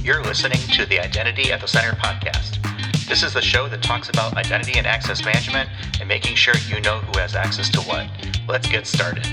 You're listening to the Identity at the Center podcast. This is the show that talks about identity and access management and making sure you know who has access to what. Let's get started.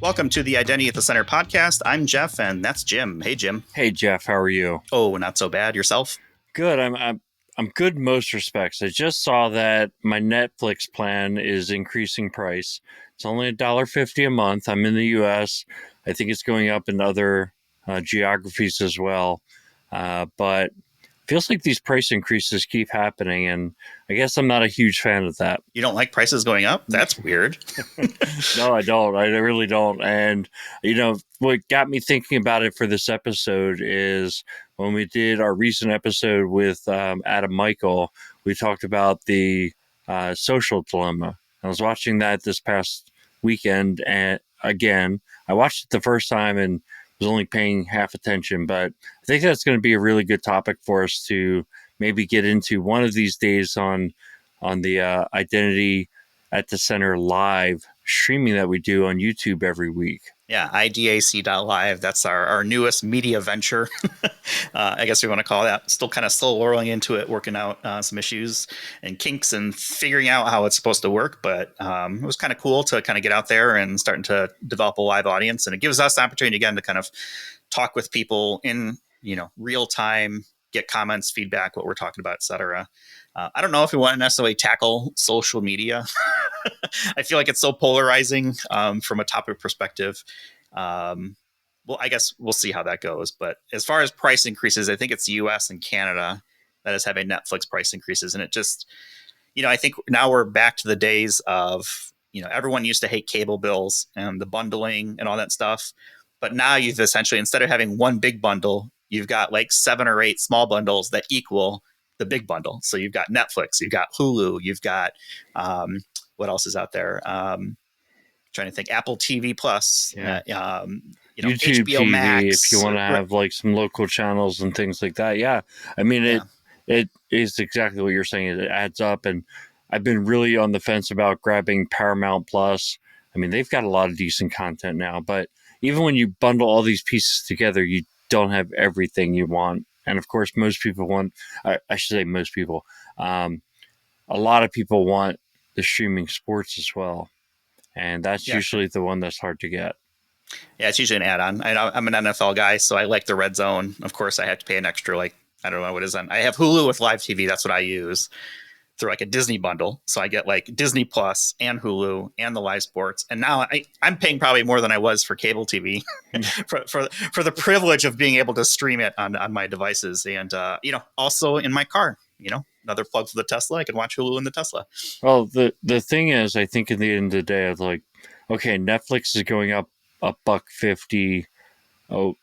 Welcome to the Identity at the Center podcast. I'm Jeff, and that's Jim. Hey, Jim. Hey, Jeff. How are you? Oh, not so bad. Yourself? Good. I'm good in most respects. I just saw that my Netflix plan is increasing price. It's only $1.50 a month. I'm in the U.S. I think it's going up in other geographies as well. But it feels like these price increases keep happening, and I guess I'm not a huge fan of that. You don't like prices going up? That's weird. No, I don't. I really don't. And, what got me thinking about it for this episode is when we did our recent episode with Adam Michael, we talked about the social dilemma. I was watching that this past weekend, and again, I watched it the first time and was only paying half attention, but I think that's going to be a really good topic for us to maybe get into one of these days on the Identity at the Center live streaming that we do on YouTube every week. Yeah, IDAC.live. That's our newest media venture. I guess we want to call that. Still kind of slow rolling into it, working out some issues and kinks and figuring out how it's supposed to work. But it was kind of cool to kind of get out there and starting to develop a live audience. And it gives us the opportunity again to kind of talk with people in real time, get comments, feedback, what we're talking about, et cetera. I don't know if we want to necessarily tackle social media. I feel like it's so polarizing from a topic perspective. Well, I guess we'll see how that goes. But as far as price increases, I think it's the US and Canada that is having Netflix price increases. And it just, I think now we're back to the days of, everyone used to hate cable bills and the bundling and all that stuff. But now you've essentially, instead of having one big bundle, you've got like 7 or 8 small bundles that equal the big bundle. So you've got Netflix, you've got Hulu, you've got what else is out there? Trying to think, Apple TV Plus, YouTube HBO TV, Max. if you want to have like some local channels and things like that. Yeah, I mean it is exactly what you're saying. It adds up, and I've been really on the fence about grabbing Paramount Plus. I mean, they've got a lot of decent content now, but even when you bundle all these pieces together, you don't have everything you want. And of course, most people want, I should say most people, a lot of people want the streaming sports as well. And that's usually the one that's hard to get. Yeah, it's usually an add-on. I'm an NFL guy, so I like the Red Zone. Of course, I have to pay an extra, I don't know what it is. I have Hulu with live TV. That's what I use through like a Disney bundle. So I get like Disney Plus and Hulu and the live sports. And now I'm paying probably more than I was for cable TV for the privilege of being able to stream it on my devices. And, also in my car, another plug for the Tesla. I can watch Hulu in the Tesla. Well, the thing is, I think at the end of the day, okay, Netflix is going up $1.50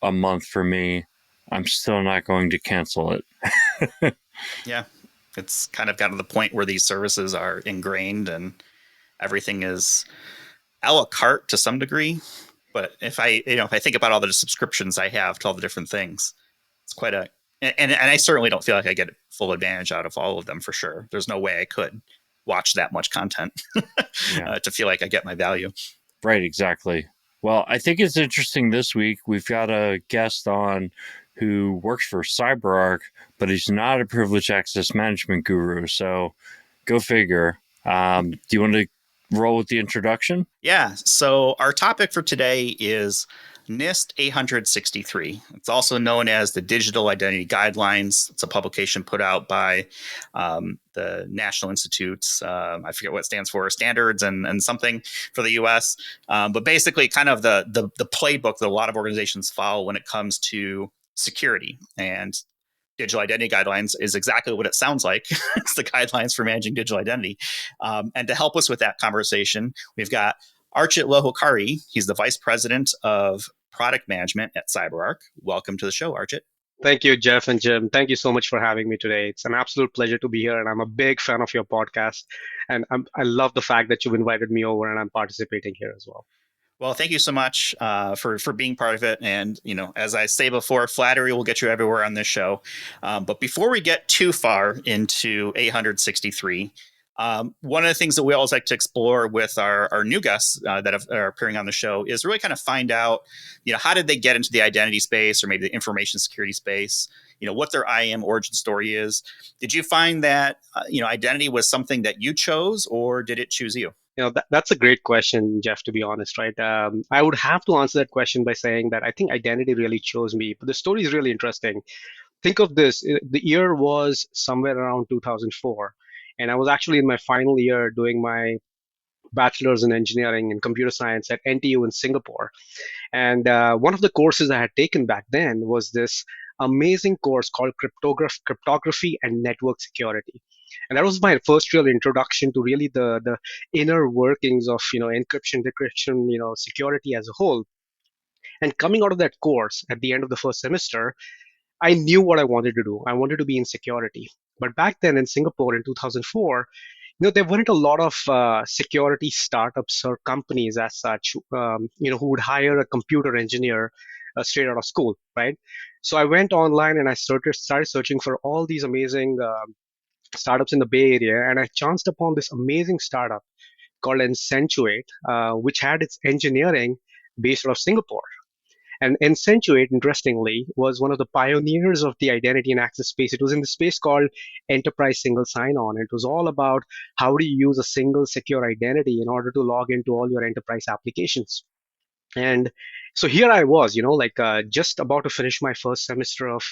a month for me. I'm still not going to cancel it. Yeah. It's kind of gotten to the point where these services are ingrained and everything is a la carte to some degree. But if I think about all the subscriptions I have to all the different things, it's quite and I certainly don't feel like I get full advantage out of all of them for sure. There's no way I could watch that much content to feel like I get my value. Right, exactly. Well, I think it's interesting this week. We've got a guest on who works for CyberArk, but he's not a privileged access management guru. So go figure. Do you want to roll with the introduction? Yeah. So our topic for today is NIST 863. It's also known as the Digital Identity Guidelines. It's a publication put out by the National Institutes. I forget what it stands for, standards and something for the U.S. But basically kind of the playbook that a lot of organizations follow when it comes to security. And digital identity guidelines is exactly what it sounds like. It's the guidelines for managing digital identity. And to help us with that conversation, we've got Archit Lohokare. He's the Vice President of Product Management at CyberArk. Welcome to the show, Archit. Thank you, Jeff and Jim. Thank you so much for having me today. It's an absolute pleasure to be here, and I'm a big fan of your podcast. And I love the fact that you've invited me over, and I'm participating here as well. Well, thank you so much for being part of it. And, as I say before, flattery will get you everywhere on this show. But before we get too far into 863, One of the things that we always like to explore with our new guests are appearing on the show is really kind of find out, how did they get into the identity space or maybe the information security space, what their IAM origin story is. Did you find that, identity was something that you chose, or did it choose you? That's a great question, Jeff, to be honest, right? I would have to answer that question by saying that I think identity really chose me, but the story is really interesting. Think of this, the year was somewhere around 2004, and I was actually in my final year doing my bachelor's in engineering and computer science at NTU in Singapore. And one of the courses I had taken back then was this amazing course called cryptography and network security. And that was my first real introduction to really the inner workings of encryption, decryption, security as a whole. And coming out of that course at the end of the first semester, I knew what I wanted to do. I wanted to be in security. But back then in Singapore in 2004, there weren't a lot of security startups or companies as such, who would hire a computer engineer straight out of school, right? So I went online and I started searching for all these amazing startups in the Bay Area, and I chanced upon this amazing startup called Incentuate, which had its engineering based out of Singapore. And Incentuate, interestingly, was one of the pioneers of the identity and access space. It was in the space called enterprise single sign-on. It was all about how do you use a single secure identity in order to log into all your enterprise applications. And so here I was, just about to finish my first semester of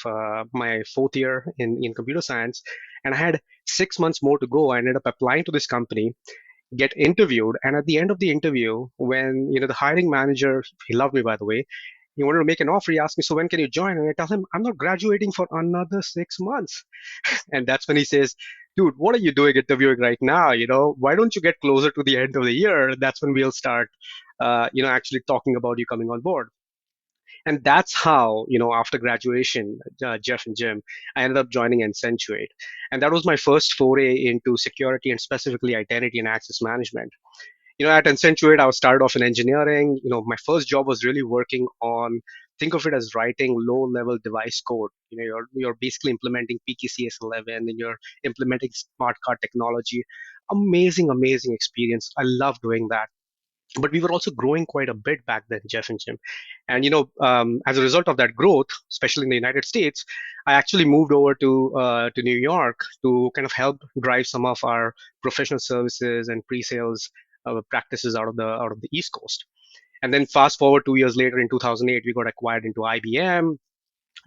my fourth year in computer science, and I had 6 months more to go. I ended up applying to this company, get interviewed, and at the end of the interview, when the hiring manager, he loved me, by the way, he wanted to make an offer. He asked me, so when can you join? And I tell him, I'm not graduating for another 6 months. And that's when he says, dude, what are you doing interviewing right now? Why don't you get closer to the end of the year? That's when we'll start, actually talking about you coming on board. And that's how, after graduation, Jeff and Jim, I ended up joining Accentuate. And that was my first foray into security and specifically identity and access management. At Accentuate, I was started off in engineering. My first job was really working on, think of it as writing low-level device code. You're basically implementing PKCS 11 and you're implementing smart card technology. Amazing, amazing experience. I love doing that. But we were also growing quite a bit back then, Jeff and Jim. And as a result of that growth, especially in the United States, I actually moved over to New York to kind of help drive some of our professional services and pre-sales practices out of the East Coast. And then fast forward 2 years later, in 2008, we got acquired into IBM,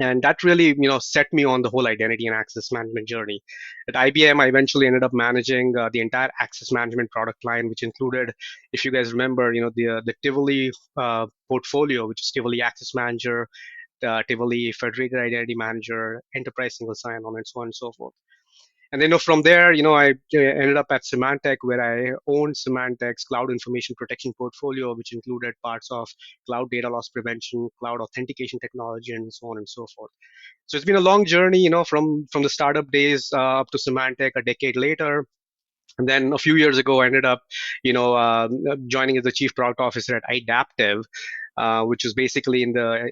and that really set me on the whole identity and access management journey. At IBM, I eventually ended up managing the entire access management product line, which included, if you guys remember, the Tivoli portfolio, which is Tivoli Access Manager, Tivoli Federated Identity Manager, Enterprise Single Sign-On, and so on and so forth. And then from there, I ended up at Symantec, where I owned Symantec's cloud information protection portfolio, which included parts of cloud data loss prevention, cloud authentication technology, and so on and so forth. So it's been a long journey, from the startup days up to Symantec a decade later. And then a few years ago, I ended up, joining as the chief product officer at Idaptive, which is basically in the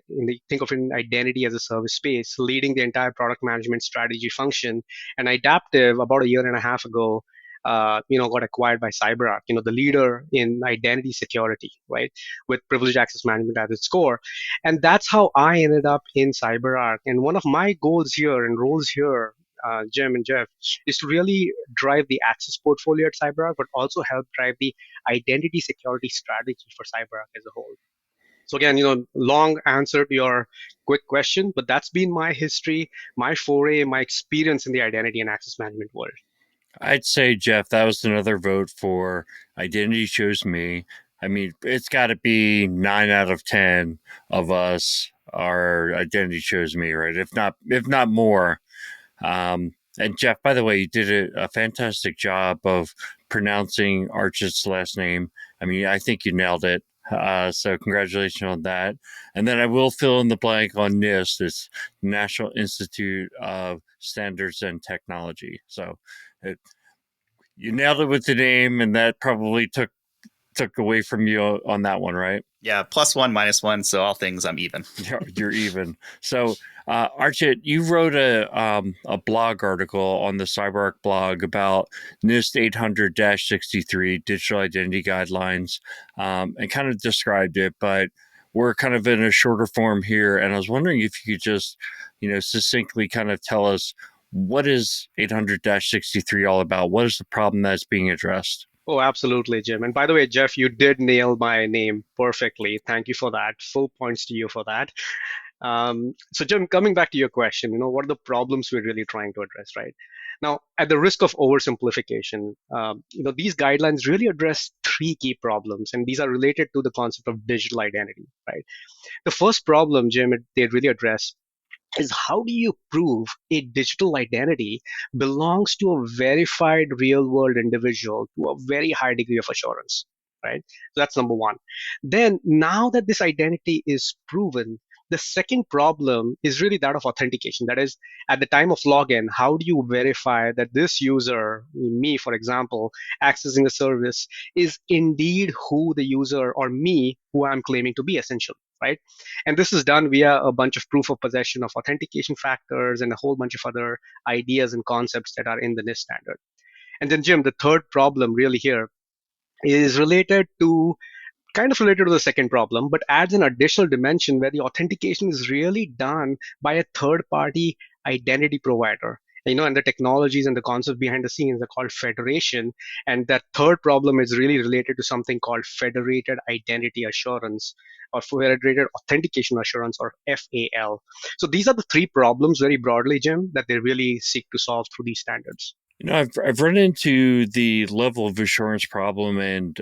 think of an identity as a service space, leading the entire product management strategy function. And Idaptive, about a year and a half ago, got acquired by CyberArk, the leader in identity security, right, with privileged access management at its core. And that's how I ended up in CyberArk. And one of my goals here and roles here, Jim and Jeff, is to really drive the access portfolio at CyberArk, but also help drive the identity security strategy for CyberArk as a whole. So again, long answer to your quick question, but that's been my history, my foray, my experience in the identity and access management world. I'd say, Jeff, that was another vote for Identity Chose Me. I mean, it's got to be 9 out of 10 of us are Identity Chose Me, right? If not more. And Jeff, by the way, you did a fantastic job of pronouncing Archit's last name. I mean, I think you nailed it. So congratulations on that. And then I will fill in the blank on NIST. It's National Institute of Standards and Technology. So you nailed it with the name, and that probably took away from you on that one, right? Yeah, +1, -1, so all things I'm even. You're even. So Archit, you wrote a blog article on the CyberArk blog about NIST 800-63 digital identity guidelines, and kind of described it, but we're kind of in a shorter form here. And I was wondering if you could just, succinctly kind of tell us, what is 800-63 all about? What is the problem that's being addressed? Oh, absolutely, Jim. And by the way, Jeff, you did nail my name perfectly. Thank you for that. Full points to you for that. So, Jim, coming back to your question, what are the problems we're really trying to address, right? Now, at the risk of oversimplification, these guidelines really address three key problems, and these are related to the concept of digital identity, right? The first problem, Jim, they really address is how do you prove a digital identity belongs to a verified real world individual to a very high degree of assurance, right? So that's number one. Then, now that this identity is proven, the second problem is really that of authentication. That is, at the time of login, how do you verify that this user, me, for example, accessing the service, is indeed who the user or me who I'm claiming to be, essentially, right? And this is done via a bunch of proof of possession of authentication factors and a whole bunch of other ideas and concepts that are in the NIST standard. And then, Jim, the third problem really here is related to the second problem, but adds an additional dimension where the authentication is really done by a third party identity provider. And the technologies and the concepts behind the scenes are called federation. And that third problem is really related to something called federated identity assurance or federated authentication assurance, or FAL. So these are the three problems very broadly, Jim, that they really seek to solve through these standards. I've run into the level of assurance problem and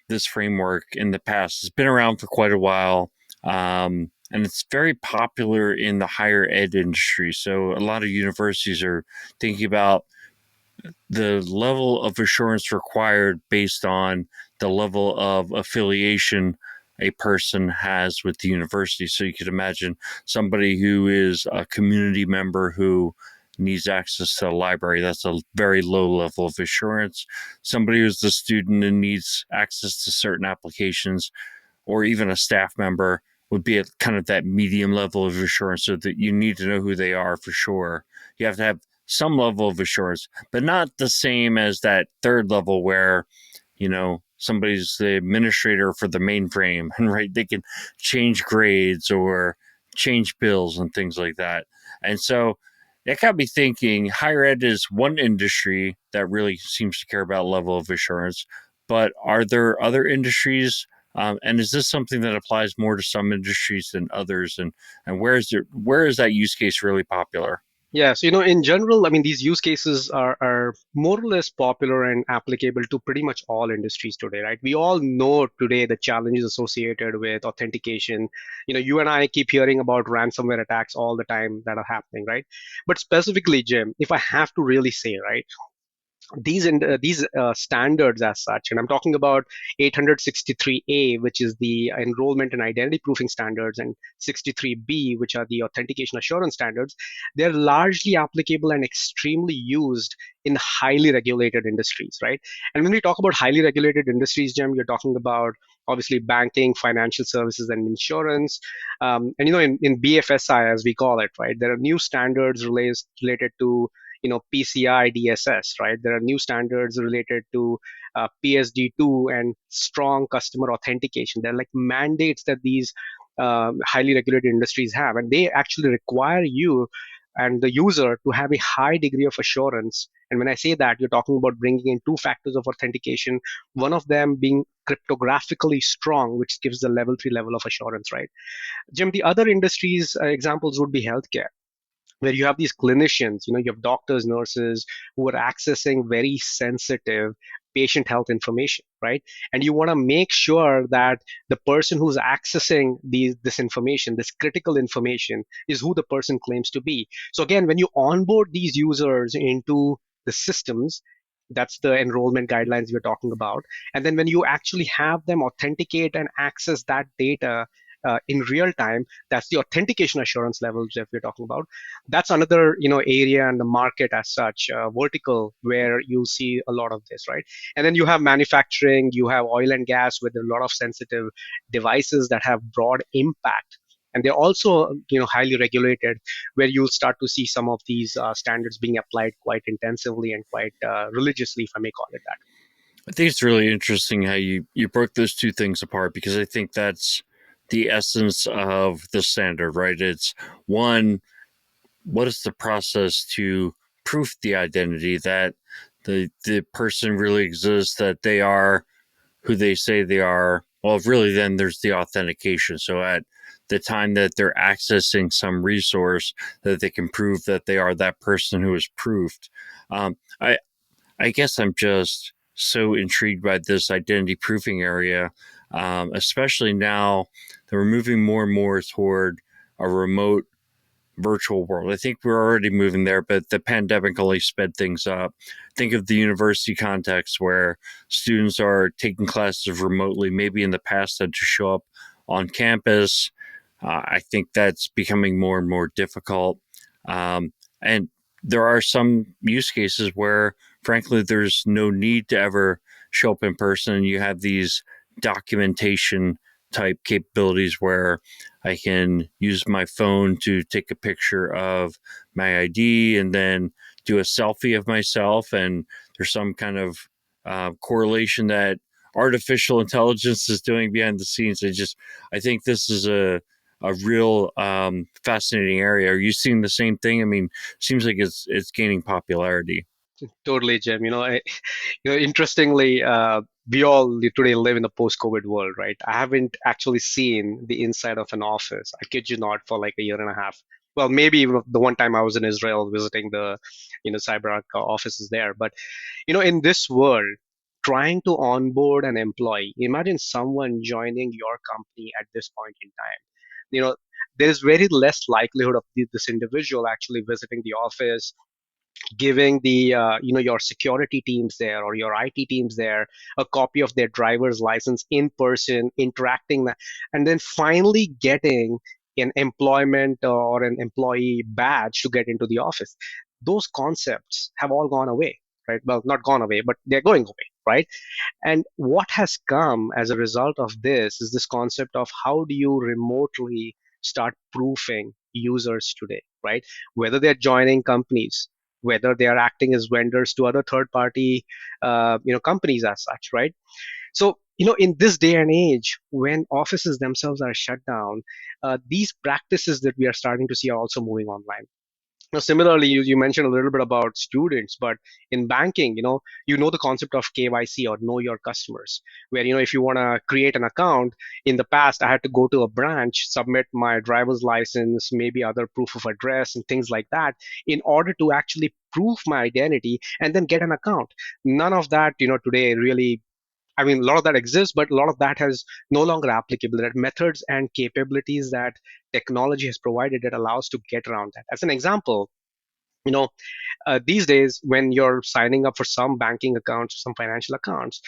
this framework in the past. It's been around for quite a while, and it's very popular in the higher ed industry. So a lot of universities are thinking about the level of assurance required based on the level of affiliation a person has with the university. So you could imagine somebody who is a community member who needs access to a library. That's a very low level of assurance. Somebody who's a student and needs access to certain applications, or even a staff member, would be at kind of that medium level of assurance, so that you need to know who they are for sure. You have to have some level of assurance, but not the same as that third level where, somebody's the administrator for the mainframe, and right, they can change grades or change bills and things like that. And so it got me thinking, higher ed is one industry that really seems to care about level of assurance, but are there other industries? And is this something that applies more to some industries than others? And where is that use case really popular? Yeah, so in general, I mean, these use cases are more or less popular and applicable to pretty much all industries today, right? We all know today the challenges associated with authentication. You and I keep hearing about ransomware attacks all the time that are happening, right? But specifically, Jim, if I have to really say, right, these standards as such, and I'm talking about 863A, which is the enrollment and identity proofing standards, and 63B, which are the authentication assurance standards. They're largely applicable and extremely used in highly regulated industries, right? And when we talk about highly regulated industries, Jim, you're talking about obviously banking, financial services, and insurance. And in BFSI, as we call it, right, there are new standards related to PCI DSS, right? There are new standards related to PSD2 and strong customer authentication. They're like mandates that these highly regulated industries have, and they actually require you and the user to have a high degree of assurance. And when I say that, you're talking about bringing in two factors of authentication, one of them being cryptographically strong, which gives the level 3 level of assurance, right? Jim, the other industries examples would be healthcare, where you have these clinicians, you have doctors, nurses who are accessing very sensitive patient health information, right? And you want to make sure that the person who's accessing this information, this critical information, is who the person claims to be. So again, when you onboard these users into the systems, that's the enrollment guidelines we're talking about. And then when you actually have them authenticate and access that data in real time, that's the authentication assurance levels that we're talking about. That's another area and the market as such, vertical, where you see a lot of this, right? And then you have manufacturing, you have oil and gas with a lot of sensitive devices that have broad impact And they're also highly regulated, where you'll start to see some of these standards being applied quite intensively and quite religiously, if I may call it that. I think it's really interesting how you broke those two things apart, because I think that's the essence of the standard, right? It's one, what is the process to proof the identity that the person really exists, that they are who they say they are. Well, really, then there's the authentication. So at the time that they're accessing some resource, that they can prove that they are that person who is proofed. Um, I I guess I'm just so intrigued by this identity proofing area, especially now that we're moving more and more toward a remote virtual world. I think we're already moving there, but the pandemic only sped things up. Think of the university context where students are taking classes remotely, maybe in the past had to show up on campus. I think that's becoming more and more difficult. And there are some use cases where, frankly, there's no need to ever show up in person. And you have these documentation type capabilities where I can use my phone to take a picture of my ID and then do a selfie of myself. And there's some kind of correlation that artificial intelligence is doing behind the scenes. I think this is a real fascinating area. Are you seeing the same thing? I mean, seems like it's gaining popularity. Totally, Jim. Interestingly, we all today live in a post-COVID world, right? I haven't actually seen the inside of an office. I kid you not, for like a year and a half. Well, maybe even the one time I was in Israel visiting the, CyberArk offices there. But in this world, trying to onboard an employee, imagine someone joining your company at this point in time. You know, there is very less likelihood of this individual actually visiting the office, giving the your security teams there or your IT teams there a copy of their driver's license in person, interacting and then finally getting an employment or an employee badge to get into the office. Those concepts have all gone away, right? Well, not gone away, but they're going away, right? And what has come as a result of this is this concept of how do you remotely start proofing users today, right? Whether they're joining companies, whether they are acting as vendors to other third party companies as such, right? So in this day and age when offices themselves are shut down, these practices that we are starting to see are also moving online. Now, similarly, you mentioned a little bit about students, but in banking, the concept of KYC, or know your customers, where if you want to create an account, in the past I had to go to a branch, submit my driver's license, maybe other proof of address and things like that, in order to actually prove my identity and then get an account. None of that, today really. I mean, a lot of that exists, but a lot of that has no longer applicable. There are methods and capabilities that technology has provided that allows to get around that. As an example, you know these days when you're signing up for some banking accounts or some financial accounts,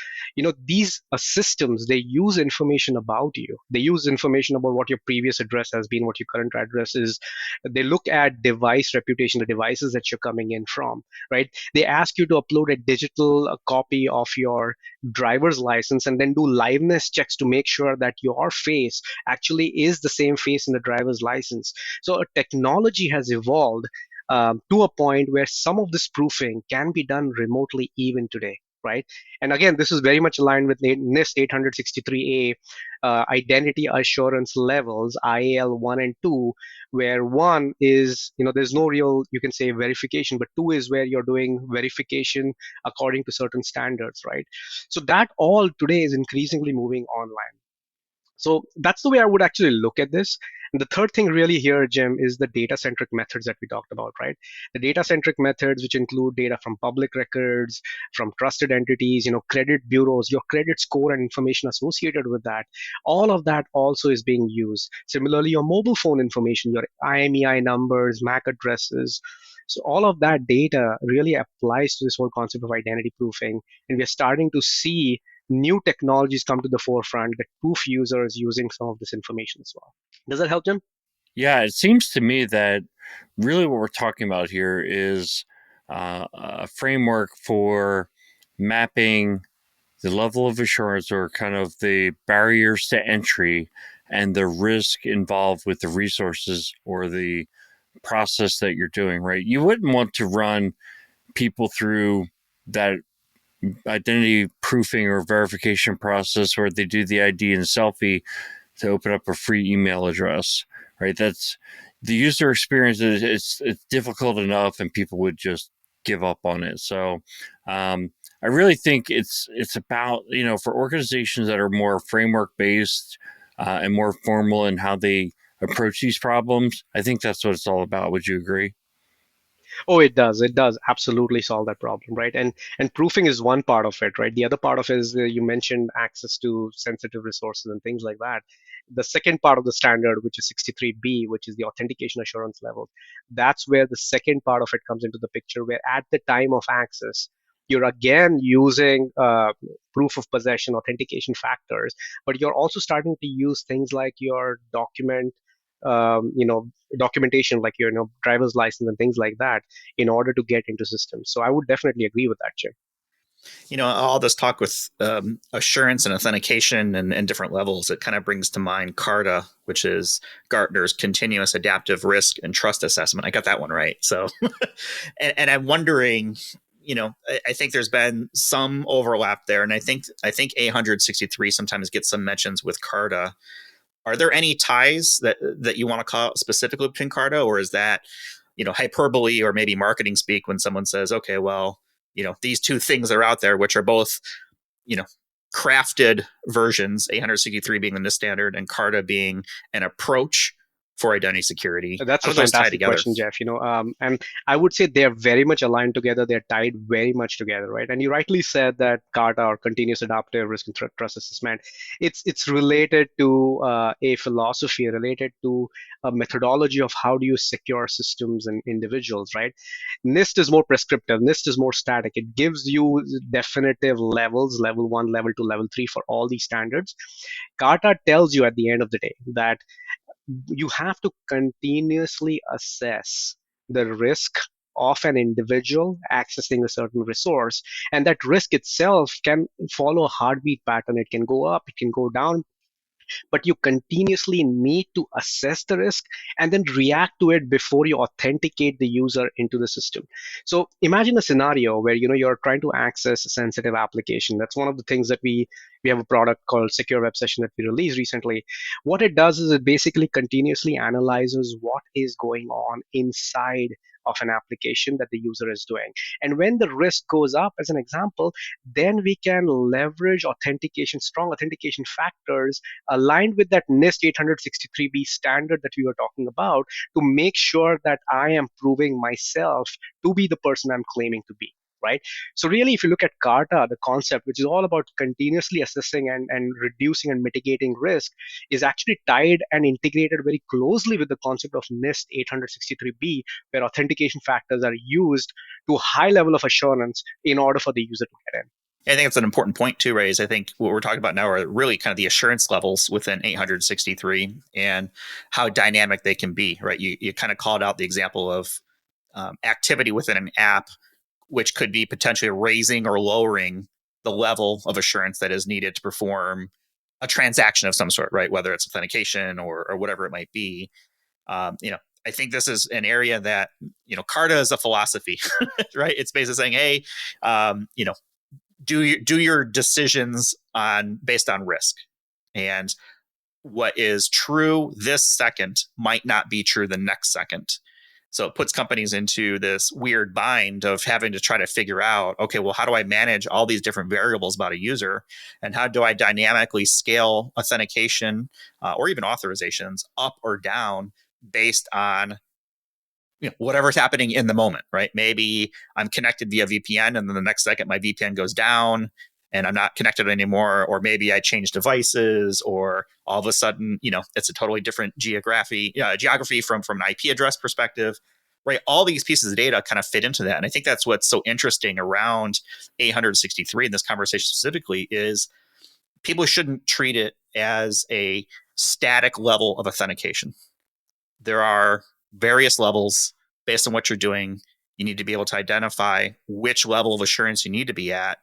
these systems, they use information about you. They use information about what your previous address has been, what your current address is. They look at device reputation, the devices that you're coming in from, right? They ask you to upload a digital copy of your driver's license and then do liveness checks to make sure that your face actually is the same face in the driver's license. So technology has evolved to a point where some of this proofing can be done remotely even today, right? And again, this is very much aligned with NIST 863A identity assurance levels, IAL 1 and 2, where 1 is, there's no real, you can say, verification, but 2 is where you're doing verification according to certain standards, right? So that all today is increasingly moving online. So that's the way I would actually look at this. And the third thing really here, Jim, is the data-centric methods that we talked about, right? The data-centric methods, which include data from public records, from trusted entities, credit bureaus, your credit score and information associated with that. All of that also is being used. Similarly, your mobile phone information, your IMEI numbers, MAC addresses. So all of that data really applies to this whole concept of identity proofing. And we're starting to see new technologies come to the forefront that proof users using some of this information as well. Does that help, Jim? Yeah, it seems to me that really what we're talking about here is a framework for mapping the level of assurance, or kind of the barriers to entry, and the risk involved with the resources or the process that you're doing, right? You wouldn't want to run people through that identity proofing or verification process where they do the ID and selfie to open up a free email address, right? That's the user experience. It's difficult enough, and people would just give up on it. So, I really think it's about, for organizations that are more framework based and more formal in how they approach these problems. I think that's what it's all about. Would you agree? Oh, it does. It does absolutely solve that problem, right? And proofing is one part of it, right? The other part of it is you mentioned access to sensitive resources and things like that. The second part of the standard, which is 63B, which is the authentication assurance level, that's where the second part of it comes into the picture, where at the time of access, you're again using proof of possession authentication factors, but you're also starting to use things like your documentation, like your driver's license and things like that, in order to get into systems. So I would definitely agree with that, Jim. All this talk with assurance and authentication and different levels, it kind of brings to mind CARTA, which is Gartner's Continuous Adaptive Risk and Trust Assessment. I got that one right. So, and I'm wondering, I think there's been some overlap there, and I think 863 sometimes gets some mentions with CARTA. Are there any ties that you want to call specifically between CARTA, or is that hyperbole or maybe marketing speak when someone says, okay, well, these two things are out there, which are both, crafted versions, 863 being the NIST standard and CARTA being an approach for identity security. That's How a do those tie fantastic together? question, Jeff. And I would say they're very much aligned together. They're tied very much together, right? And you rightly said that CARTA, or Continuous Adaptive Risk and Trust Assessment, it's related to a philosophy, related to a methodology of how do you secure systems and individuals, right? NIST is more prescriptive. NIST is more static. It gives you definitive levels, level 1, level 2, level 3 for all these standards. CARTA tells you at the end of the day that you have to continuously assess the risk of an individual accessing a certain resource. And that risk itself can follow a heartbeat pattern. It can go up, it can go down, but you continuously need to assess the risk and then react to it before you authenticate the user into the system. So imagine a scenario where you're trying to access a sensitive application. That's one of the things that we have a product called Secure Web Session that we released recently. What it does is it basically continuously analyzes what is going on inside of an application that the user is doing. And when the risk goes up, as an example, then we can leverage strong authentication factors aligned with that NIST 863B standard that we were talking about, to make sure that I am proving myself to be the person I'm claiming to be. Right. So really, if you look at CARTA, the concept, which is all about continuously assessing and reducing and mitigating risk, is actually tied and integrated very closely with the concept of NIST 863B, where authentication factors are used to a high level of assurance in order for the user to get in. I think it's an important point to raise. I think what we're talking about now are really kind of the assurance levels within 863 and how dynamic they can be, right? You kind of called out the example of activity within an app, which could be potentially raising or lowering the level of assurance that is needed to perform a transaction of some sort, right? Whether it's authentication or whatever it might be. I think this is an area that, CARTA is a philosophy, right? It's basically saying, hey, do your decisions based on risk, and what is true this second might not be true the next second. So it puts companies into this weird bind of having to try to figure out, okay, well, how do I manage all these different variables about a user, and how do I dynamically scale authentication or even authorizations up or down based on whatever's happening in the moment, right? Maybe I'm connected via VPN, and then the next second my VPN goes down and I'm not connected anymore. Or maybe I change devices, or all of a sudden, it's a totally different geography from an IP address perspective, right? All these pieces of data kind of fit into that. And I think that's what's so interesting around 863 in this conversation specifically, is people shouldn't treat it as a static level of authentication. There are various levels based on what you're doing. You need to be able to identify which level of assurance you need to be at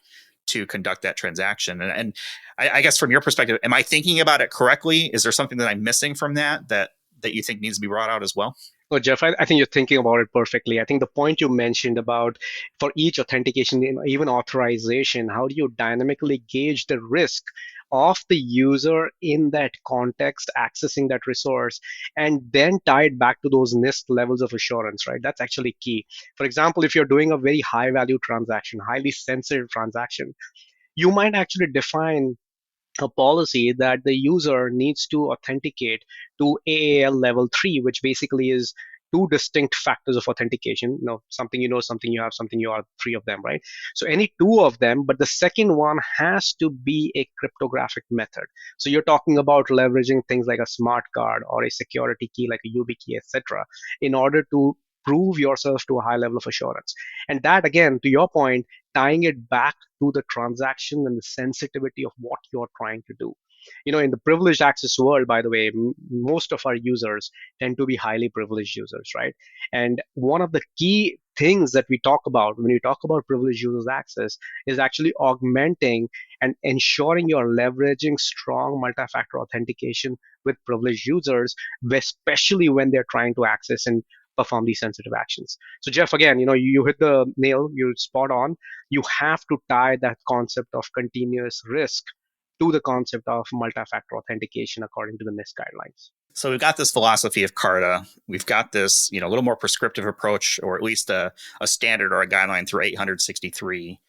to conduct that transaction. And I guess from your perspective, am I thinking about it correctly? Is there something that I'm missing from that you think needs to be brought out as well? Oh, Jeff, I think you're thinking about it perfectly. I think the point you mentioned about for each authentication, even authorization, how do you dynamically gauge the risk of the user in that context accessing that resource and then tie it back to those NIST levels of assurance, right? That's actually key. For example, if you're doing a very high value transaction, highly sensitive transaction, you might actually define a policy that the user needs to authenticate to AAL level 3, which basically is two distinct factors of authentication. Something something you have, something you are, three of them, right? So any two of them, but the second one has to be a cryptographic method. So you're talking about leveraging things like a smart card or a security key like a YubiKey, etc., in order to prove yourself to a high level of assurance. And that, again, to your point, tying it back to the transaction and the sensitivity of what you're trying to do. In the privileged access world, by the way, most of our users tend to be highly privileged users, right? And one of the key things that we talk about when we talk about privileged users access is actually augmenting and ensuring you're leveraging strong multi-factor authentication with privileged users, especially when they're trying to access and perform these sensitive actions. So Jeff, again, you hit the nail, you're spot on. You have to tie that concept of continuous risk to the concept of multi-factor authentication according to the NIST guidelines. So we've got this philosophy of CARTA. We've got this, a little more prescriptive approach, or at least a standard or a guideline through 863.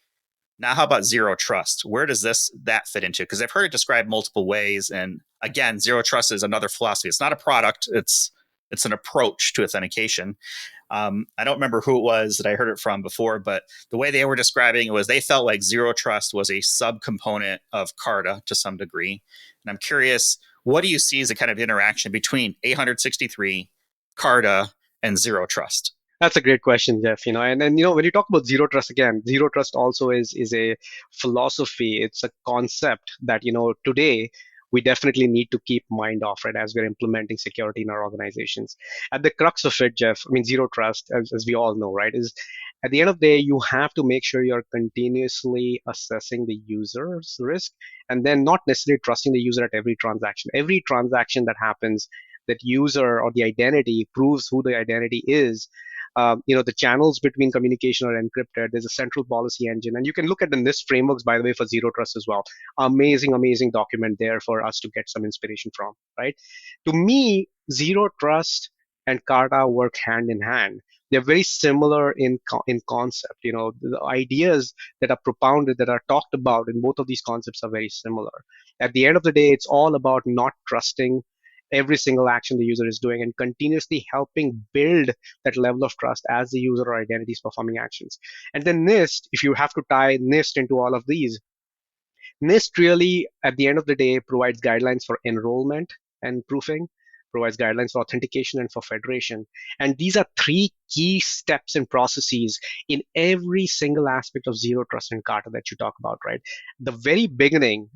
Now, how about zero trust? Where does that fit into? Because I've heard it described multiple ways. And again, zero trust is another philosophy. It's not a product. It's an approach to authentication. I don't remember who it was that I heard it from before, but the way they were describing it was they felt like zero trust was a subcomponent of CARTA to some degree. And I'm curious, what do you see as a kind of interaction between 863, CARTA, and zero trust? That's a great question, Jeff. And then when you talk about zero trust, again, zero trust also is a philosophy. It's a concept that today we definitely need to keep mind of, right, as we're implementing security in our organizations. At the crux of it, Jeff, zero trust, as we all know, right, is at the end of the day, you have to make sure you're continuously assessing the user's risk and then not necessarily trusting the user at every transaction. Every transaction that happens, that user or the identity proves who the identity is. The channels between communication are encrypted. There's a central policy engine. And you can look at the NIST frameworks, by the way, for zero trust as well. Amazing, amazing document there for us to get some inspiration from, right? To me, zero trust and CARTA work hand in hand. They're very similar in concept. The ideas that are propounded, that are talked about in both of these concepts are very similar. At the end of the day, it's all about not trusting every single action the user is doing and continuously helping build that level of trust as the user or identity is performing actions. And then NIST, if you have to tie NIST into all of these, NIST really, at the end of the day, provides guidelines for enrollment and proofing, provides guidelines for authentication and for federation. And these are three key steps and processes in every single aspect of zero trust and CARTA that you talk about, right? The very beginning,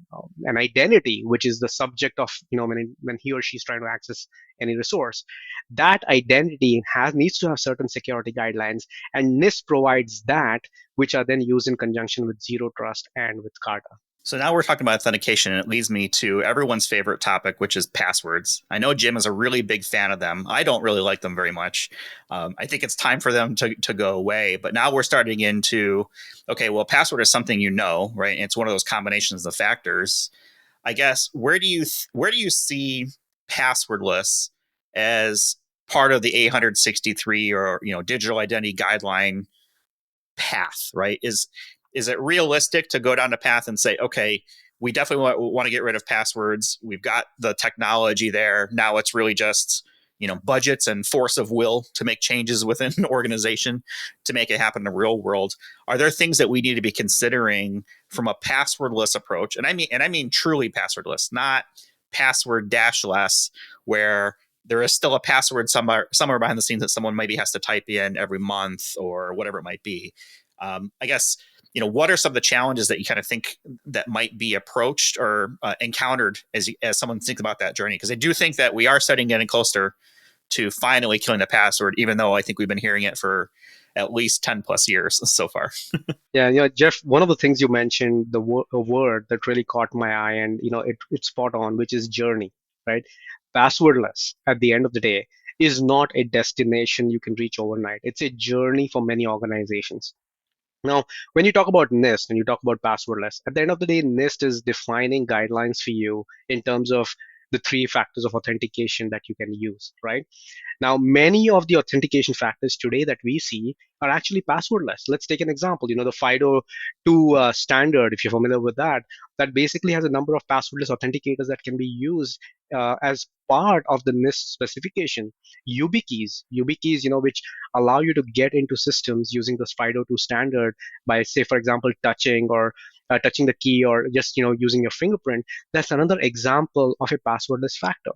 an identity, which is the subject of, when he or she is trying to access any resource, that identity needs to have certain security guidelines, and NIST provides that, which are then used in conjunction with zero trust and with CARTA. So now we're talking about authentication, and it leads me to everyone's favorite topic, which is passwords. I know Jim is a really big fan of them. I don't really like them very much. I think it's time for them to go away. But now we're starting into, okay, well, password is something right? It's one of those combinations of factors. I guess where do you see passwordless as part of the 863 or digital identity guideline path, right? Is it realistic to go down the path and say, okay, we definitely want to get rid of passwords. We've got the technology there. Now it's really just, budgets and force of will to make changes within an organization to make it happen in the real world. Are there things that we need to be considering from a passwordless approach? And I mean truly passwordless, not password -less, where there is still a password somewhere behind the scenes that someone maybe has to type in every month or whatever it might be. I guess, what are some of the challenges that you kind of think that might be approached or encountered as someone thinks about that journey? Because I do think that we are getting closer to finally killing the password, even though I think we've been hearing it for at least 10 plus years so far. Yeah, Jeff, one of the things you mentioned, a word that really caught my eye, and it's spot on, which is journey, right? Passwordless, at the end of the day, is not a destination you can reach overnight. It's a journey for many organizations. Now, when you talk about NIST and you talk about passwordless, at the end of the day, NIST is defining guidelines for you in terms of the three factors of authentication that you can use, right? Now, many of the authentication factors today that we see are actually passwordless. Let's take an example. The FIDO2 standard, if you're familiar with that, that basically has a number of passwordless authenticators that can be used as part of the NIST specification. YubiKeys, which allow you to get into systems using this FIDO2 standard by, say, for example, touching the key or just using your fingerprint. That's another example of a passwordless factor.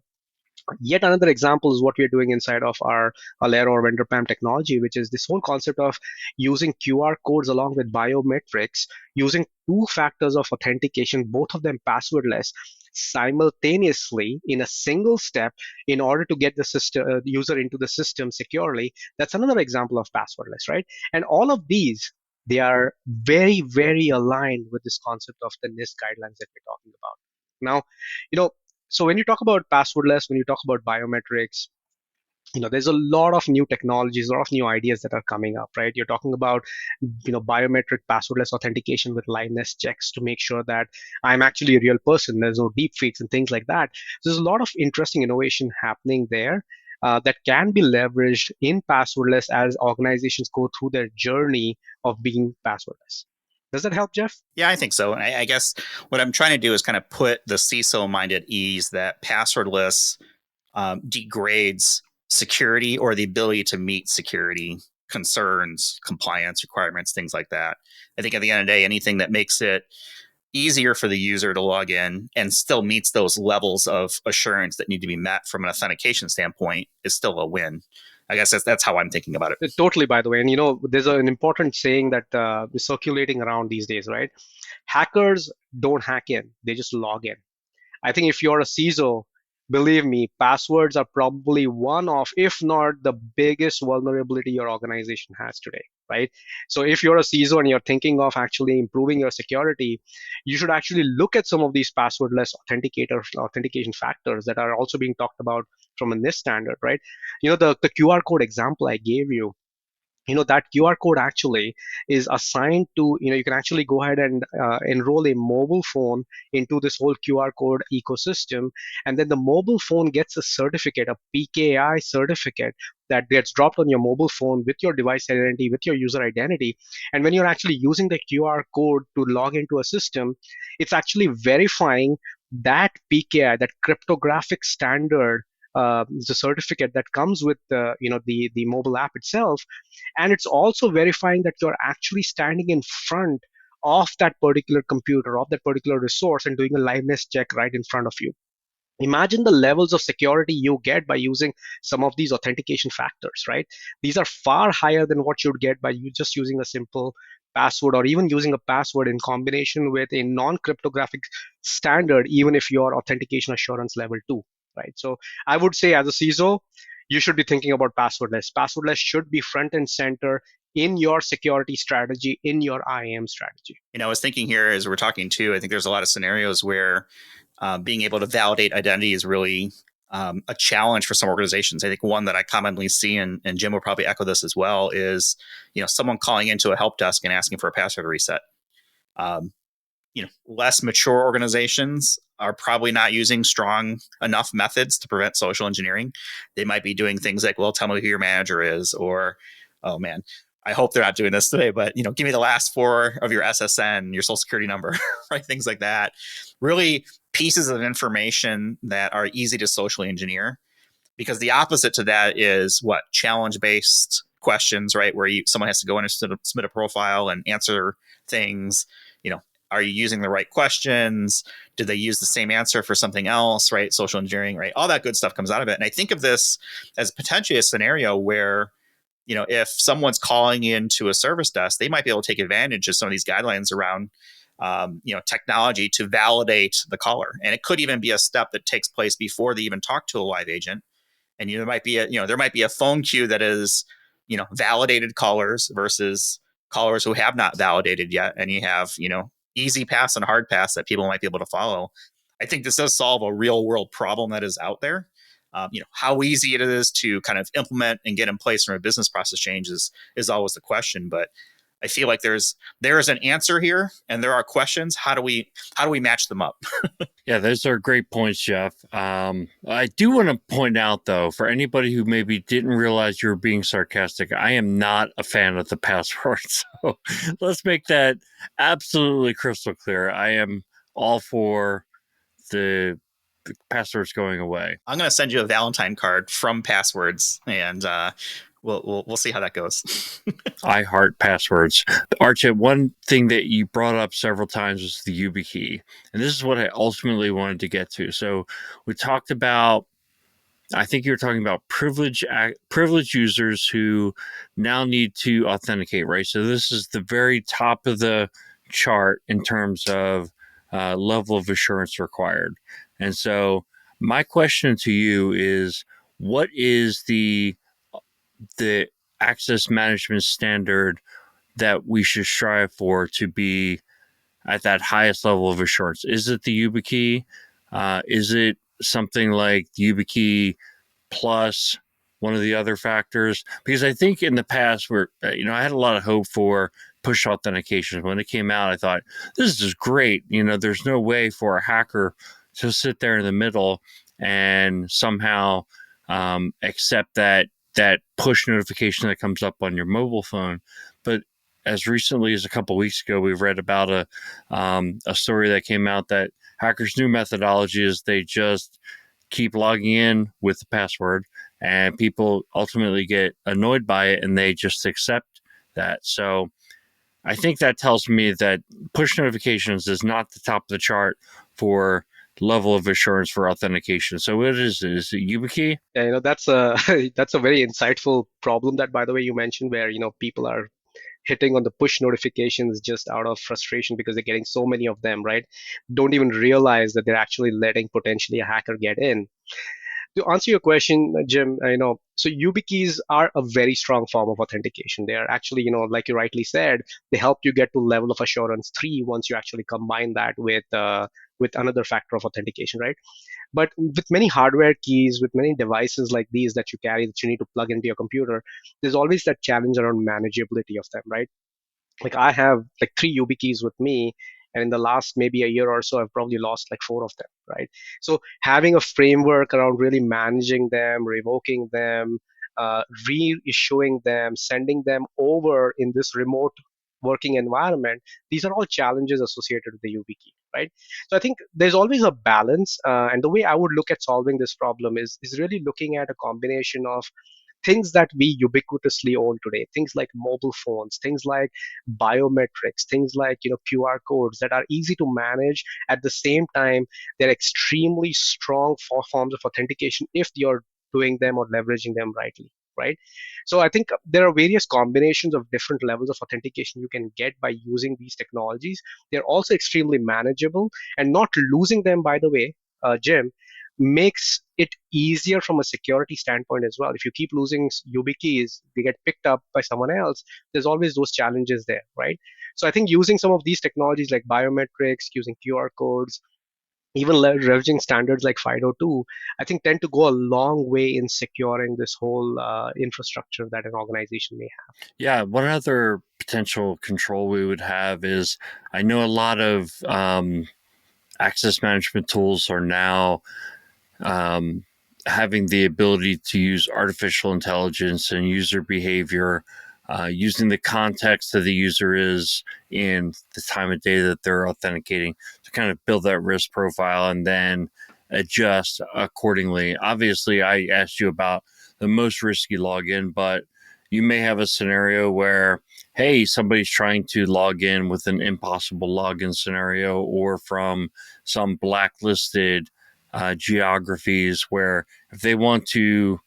Yet another example is what we are doing inside of our Alero or vendor PAM technology, which is this whole concept of using QR codes along with biometrics, using two factors of authentication, both of them passwordless, simultaneously in a single step in order to get the user into the system securely. That's another example of passwordless, right? And all of these, they are very, very aligned with this concept of the NIST guidelines that we're talking about. Now, you know, so when you talk about passwordless, when you talk about biometrics, there's a lot of new technologies, a lot of new ideas that are coming up, right? You're talking about, biometric passwordless authentication with liveness checks to make sure that I'm actually a real person. There's no deep fakes and things like that. So there's a lot of interesting innovation happening there that can be leveraged in passwordless as organizations go through their journey of being passwordless. Does that help, Jeff? Yeah, I think so. And I guess what I'm trying to do is kind of put the CISO mind at ease that passwordless degrades security or the ability to meet security concerns, compliance requirements, things like that. I think at the end of the day, anything that makes it easier for the user to log in and still meets those levels of assurance that need to be met from an authentication standpoint is still a win. I guess that's how I'm thinking about it. Totally, by the way. And there's an important saying that is circulating around these days, right? Hackers don't hack in, they just log in. I think if you're a CISO, believe me, passwords are probably one of, if not the biggest vulnerability your organization has today, right? So if you're a CISO and you're thinking of actually improving your security, you should actually look at some of these passwordless authentication factors that are also being talked about from a NIST standard, right? The QR code example I gave you, that QR code actually is assigned to, you can actually go ahead and enroll a mobile phone into this whole QR code ecosystem. And then the mobile phone gets a certificate, a PKI certificate that gets dropped on your mobile phone with your device identity, with your user identity. And when you're actually using the QR code to log into a system, it's actually verifying that PKI, that cryptographic standard, the certificate that comes with the mobile app itself, and it's also verifying that you're actually standing in front of that particular computer, of that particular resource, and doing a liveness check right in front of you. Imagine the levels of security you get by using some of these authentication factors, right? These are far higher than what you'd get by you just using a simple password, or even using a password in combination with a non-cryptographic standard, even if your authentication assurance level 2, right? So I would say as a CISO, you should be thinking about passwordless. Passwordless should be front and center in your security strategy, in your IAM strategy. I was thinking here as we're talking too, I think there's a lot of scenarios where being able to validate identity is really a challenge for some organizations. I think one that I commonly see, and Jim will probably echo this as well, is someone calling into a help desk and asking for a password reset. Less mature organizations are probably not using strong enough methods to prevent social engineering. They might be doing things like, well, tell me who your manager is, or, oh man, I hope they're not doing this today, but give me the last 4 of your SSN, your social security number, right? Things like that. Really pieces of information that are easy to socially engineer, because the opposite to that is what? Challenge-based questions, right? Where someone has to go in and submit a profile and answer things. Are you using the right questions? Did they use the same answer for something else, right? Social engineering, right? All that good stuff comes out of it. And I think of this as potentially a scenario where, if someone's calling into a service desk, they might be able to take advantage of some of these guidelines around, technology to validate the caller. And it could even be a step that takes place before they even talk to a live agent. And there might be a phone queue that is, validated callers versus callers who have not validated yet, and you have, easy pass and hard pass that people might be able to follow. I think this does solve a real world problem that is out there. How easy it is to kind of implement and get in place from a business process change is always the question. But I feel like there is an answer here, and there are questions. How do we match them up? Yeah, those are great points, Jeff. I do want to point out, though, for anybody who maybe didn't realize you were being sarcastic, I am not a fan of the password. So let's make that absolutely crystal clear. I am all for the passwords going away. I'm going to send you a Valentine card from Passwords, and we'll see how that goes. I heart passwords. Archit, one thing that you brought up several times was the YubiKey. And this is what I ultimately wanted to get to. So we talked about, I think you were talking about privileged users who now need to authenticate, right? So this is the very top of the chart in terms of level of assurance required. And so my question to you is, what is the access management standard that we should strive for to be at that highest level of assurance? Is it the YubiKey? Is it something like the YubiKey plus one of the other factors? Because I think in the past, I had a lot of hope for push authentication. When it came out, I thought, this is great. There's no way for a hacker to sit there in the middle and somehow accept that push notification that comes up on your mobile phone. But as recently as a couple of weeks ago, we read about a story that came out that hackers' new methodology is they just keep logging in with the password, and people ultimately get annoyed by it and they just accept that. So I think that tells me that push notifications is not the top of the chart for level of assurance for authentication. So what is it? Is it YubiKey? Yeah, that's a that's a very insightful problem that, by the way, you mentioned, where people are hitting on the push notifications just out of frustration because they're getting so many of them, right? Don't even realize that they're actually letting potentially a hacker get in. To answer your question, Jim, so YubiKeys are a very strong form of authentication. They are actually, like you rightly said, they help you get to level of assurance 3 once you actually combine that with another factor of authentication, right? But with many hardware keys, with many devices like these that you carry that you need to plug into your computer, there's always that challenge around manageability of them, right? Like I have like 3 YubiKeys with me, and in the last maybe a year or so, I've probably lost like 4 of them, right? So having a framework around really managing them, revoking them, reissuing them, sending them over in this remote working environment, these are all challenges associated with the YubiKey, right? So I think there's always a balance, and the way I would look at solving this problem is really looking at a combination of things that we ubiquitously own today, things like mobile phones, things like biometrics, things like QR codes that are easy to manage. At the same time, they're extremely strong forms of authentication if you're doing them or leveraging them rightly, right? So I think there are various combinations of different levels of authentication you can get by using these technologies. They're also extremely manageable, and not losing them, by the way, Jim, makes it easier from a security standpoint as well. If you keep losing YubiKeys, they get picked up by someone else, there's always those challenges there, right? So I think using some of these technologies like biometrics, using QR codes, even leveraging standards like FIDO2, I think tend to go a long way in securing this whole infrastructure that an organization may have. Yeah, one other potential control we would have is, I know a lot of access management tools are now having the ability to use artificial intelligence and user behavior, using the context that the user is in, the time of day that they're authenticating, to kind of build that risk profile and then adjust accordingly. Obviously, I asked you about the most risky login, but you may have a scenario where, hey, somebody's trying to log in with an impossible login scenario, or from some blacklisted geographies where if they want to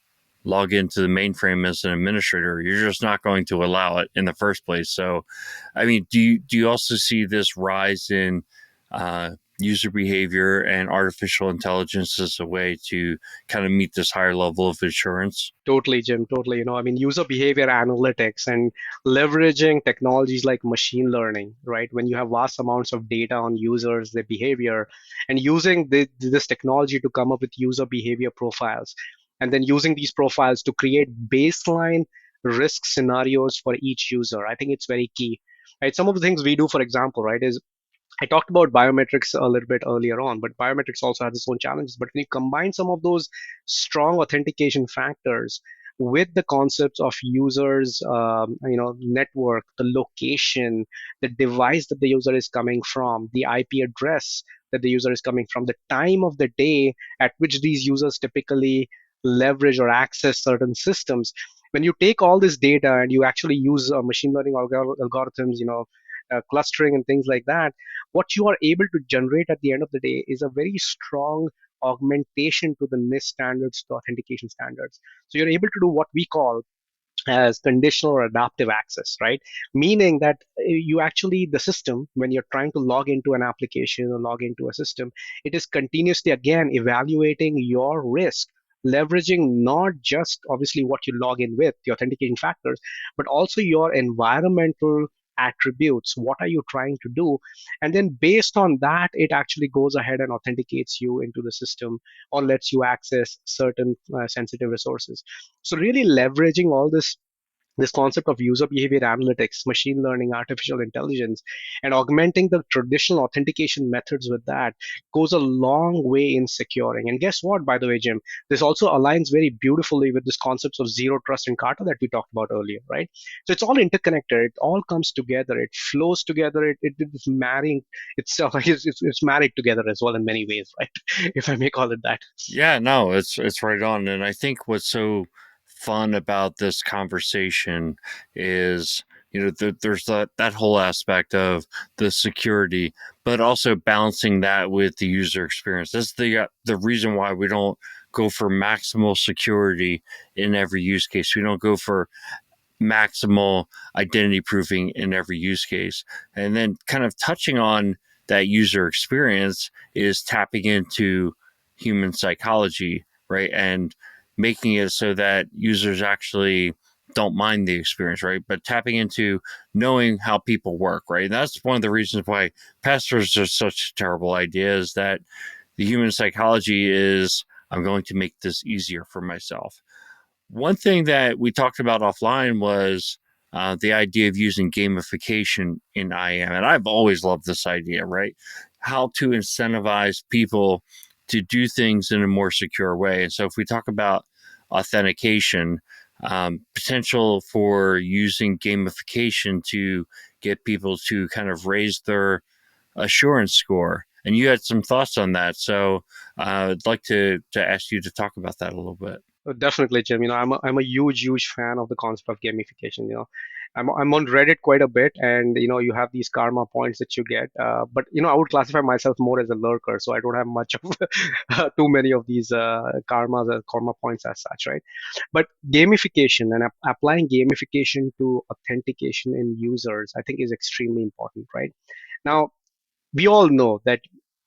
log into the mainframe as an administrator, you're just not going to allow it in the first place. So, I mean, do you also see this rise in user behavior and artificial intelligence as a way to kind of meet this higher level of assurance? Totally, Jim. Totally. I mean, user behavior analytics and leveraging technologies like machine learning, right? When you have vast amounts of data on users, their behavior, and using this technology to come up with user behavior profiles, and then using these profiles to create baseline risk scenarios for each user. I think it's very key. Right? Some of the things we do, for example, right, is I talked about biometrics a little bit earlier on, but biometrics also has its own challenges. But when you combine some of those strong authentication factors with the concepts of users, network, the location, the device that the user is coming from, the IP address that the user is coming from, the time of the day at which these users typically leverage or access certain systems. When you take all this data and you actually use machine learning algorithms, clustering and things like that, what you are able to generate at the end of the day is a very strong augmentation to the NIST standards, to authentication standards. So you're able to do what we call as conditional or adaptive access, right? Meaning that you actually, the system, when you're trying to log into an application or log into a system, it is continuously, again, evaluating your risk, leveraging not just obviously what you log in with, the authentication factors, but also your environmental attributes. What are you trying to do? And then based on that, it actually goes ahead and authenticates you into the system or lets you access certain sensitive resources. So really leveraging all this concept of user behavior analytics, machine learning, artificial intelligence, and augmenting the traditional authentication methods with that goes a long way in securing. And guess what, by the way, Jim? This also aligns very beautifully with this concepts of zero trust and Kata that we talked about earlier, right? So it's all interconnected. It all comes together. It flows together. It's marrying itself. It's married together as well in many ways, right? If I may call it that. Yeah, no, it's right on. And I think what's so fun about this conversation is, there's that whole aspect of the security, but also balancing that with the user experience. That's the reason why we don't go for maximal security in every use case. We don't go for maximal identity proofing in every use case. And then kind of touching on that user experience is tapping into human psychology, right? And making it so that users actually don't mind the experience, right? But tapping into knowing how people work, right? And that's one of the reasons why passwords are such a terrible idea, is that the human psychology is, I'm going to make this easier for myself. One thing that we talked about offline was the idea of using gamification in IAM. And I've always loved this idea, right? How to incentivize people to do things in a more secure way. And so if we talk about authentication, potential for using gamification to get people to kind of raise their assurance score. And you had some thoughts on that. So I'd like to ask you to talk about that a little bit. Definitely, Jim. I'm a huge fan of the concept of gamification. I'm on Reddit quite a bit, and you have these karma points that you get. But I would classify myself more as a lurker, so I don't have much of too many of these karma points as such, right? But gamification and applying gamification to authentication in users, I think, is extremely important, right? Now, we all know that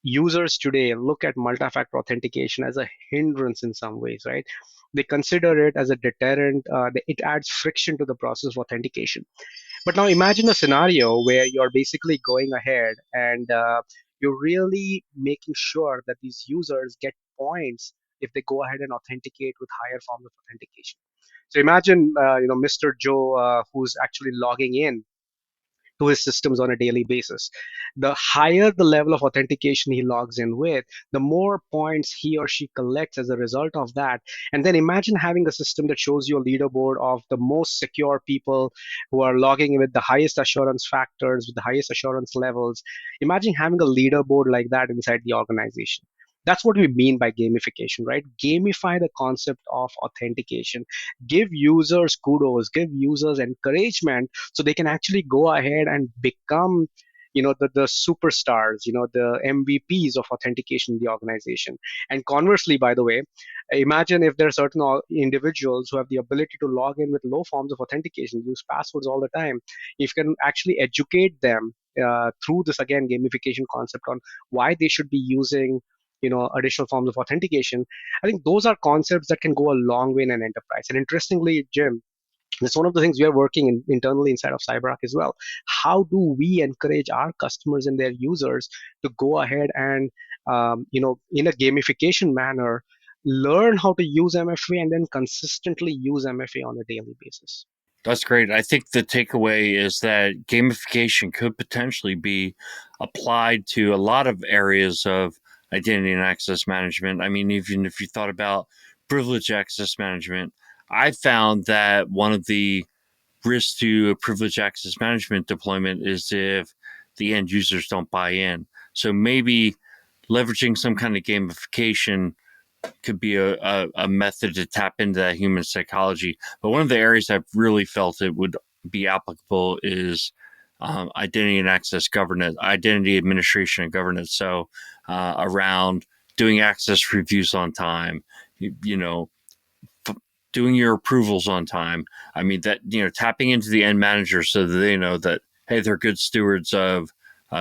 users today look at multi-factor authentication as a hindrance in some ways, right? They consider it as a deterrent. It adds friction to the process of authentication. But now imagine a scenario where you're basically going ahead and you're really making sure that these users get points if they go ahead and authenticate with higher forms of authentication. So imagine, Mr. Joe, who's actually logging in to his systems on a daily basis. The higher the level of authentication he logs in with, the more points he or she collects as a result of that. And then imagine having a system that shows you a leaderboard of the most secure people who are logging in with the highest assurance factors, with the highest assurance levels. Imagine having a leaderboard like that inside the organization. That's what we mean by gamification, right? Gamify the concept of authentication. Give users kudos, give users encouragement so they can actually go ahead and become the superstars, the MVPs of authentication in the organization. And conversely, by the way, imagine if there are certain individuals who have the ability to log in with low forms of authentication, use passwords all the time. If you can actually educate them through this, again, gamification concept on why they should be using additional forms of authentication. I think those are concepts that can go a long way in an enterprise. And interestingly, Jim, that's one of the things we are working internally inside of CyberArk as well. How do we encourage our customers and their users to go ahead and, in a gamification manner, learn how to use MFA and then consistently use MFA on a daily basis? That's great. I think the takeaway is that gamification could potentially be applied to a lot of areas of identity and access management. I mean, even if you thought about privilege access management, I found that one of the risks to a privilege access management deployment is if the end users don't buy in. So maybe leveraging some kind of gamification could be a method to tap into that human psychology. But one of the areas I've really felt it would be applicable is identity and access governance, identity administration and governance. So around doing access reviews on time, doing your approvals on time. I mean, that, tapping into the end manager so that they know that, hey, they're good stewards of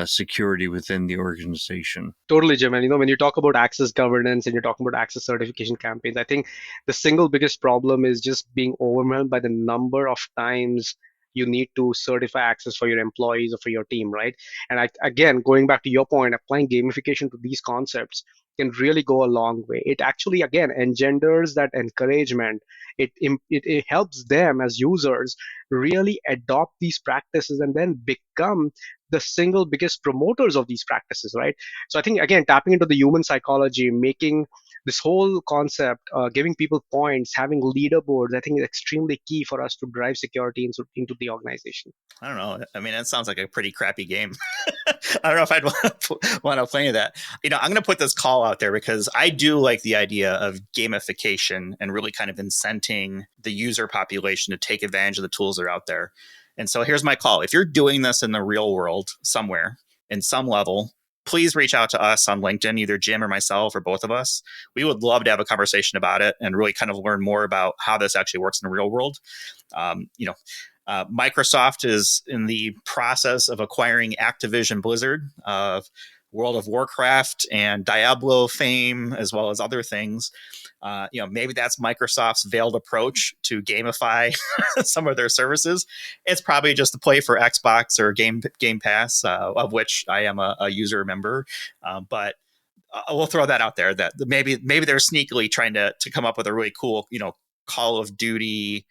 security within the organization. Totally, Jim. And when you talk about access governance and you're talking about access certification campaigns, I think the single biggest problem is just being overwhelmed by the number of times you need to certify access for your employees or for your team, right? And again, going back to your point, applying gamification to these concepts can really go a long way. It actually, again, engenders that encouragement. It helps them as users really adopt these practices and then become the single biggest promoters of these practices, right? So I think, again, tapping into the human psychology, making this whole concept, giving people points, having leaderboards, I think is extremely key for us to drive security into the organization. I don't know. I mean, that sounds like a pretty crappy game. I don't know if I'd want to play that. I'm going to put this call out there because I do like the idea of gamification and really kind of incenting the user population to take advantage of the tools that are out there. And so here's my call. If you're doing this in the real world somewhere, in some level, please reach out to us on LinkedIn, either Jim or myself or both of us. We would love to have a conversation about it and really kind of learn more about how this actually works in the real world. Microsoft is in the process of acquiring Activision Blizzard, World of Warcraft and Diablo fame, as well as other things. Maybe that's Microsoft's veiled approach to gamify some of their services. It's probably just a play for Xbox or Game Pass, of which I am a user member. But we'll throw that out there. That maybe they're sneakily trying to come up with a really cool, Call of Duty,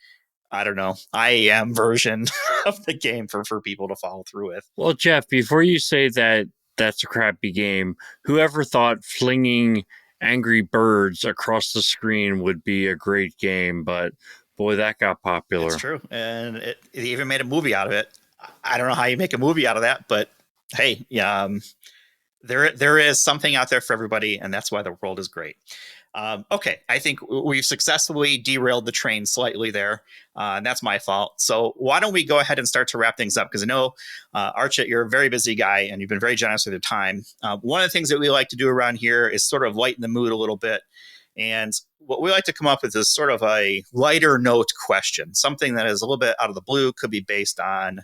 I don't know, IAM version of the game for people to follow through with. Well, Jeff, before you say that that's a crappy game, whoever thought flinging Angry Birds across the screen would be a great game? But boy, that got popular. That's true. And it even made a movie out of it. I don't know how you make a movie out of that, but hey, there is something out there for everybody, and that's why the world is great. Okay, I think we've successfully derailed the train slightly there, and that's my fault. So why don't we go ahead and start to wrap things up? Because I know, Archit, you're a very busy guy, and you've been very generous with your time. One of the things that we like to do around here is sort of lighten the mood a little bit. And what we like to come up with is sort of a lighter note question, something that is a little bit out of the blue, could be based on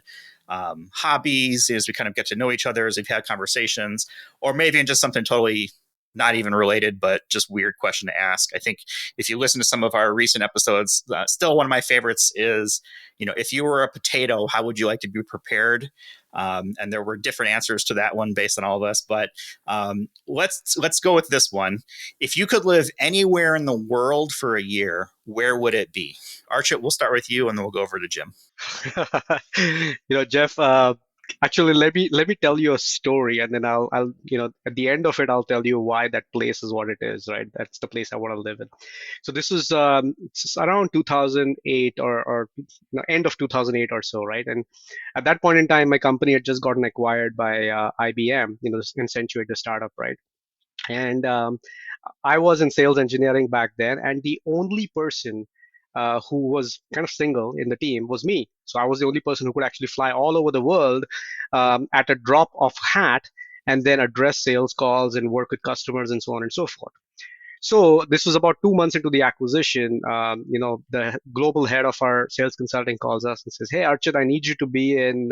hobbies as we kind of get to know each other as we've had conversations, or maybe just something totally not even related, but just weird question to ask. I think if you listen to some of our recent episodes, still one of my favorites is, if you were a potato, how would you like to be prepared? And there were different answers to that one based on all of us, but let's go with this one. If you could live anywhere in the world for a year, where would it be? Archit, we'll start with you, and then we'll go over to Jim. Jeff, actually, let me tell you a story, and then I'll at the end of it, I'll tell you why that place is what it is. Right, that's the place I want to live in. So this is it's around 2008 or end of 2008 or so, right? And at that point in time, my company had just gotten acquired by IBM, Accenture, the startup, right? And I was in sales engineering back then, and the only person who was kind of single in the team was me. So I was the only person who could actually fly all over the world at a drop of hat and then address sales calls and work with customers and so on and so forth. So this was about 2 months into the acquisition. The global head of our sales consulting calls us and says, "Hey, Archit, I need you to be in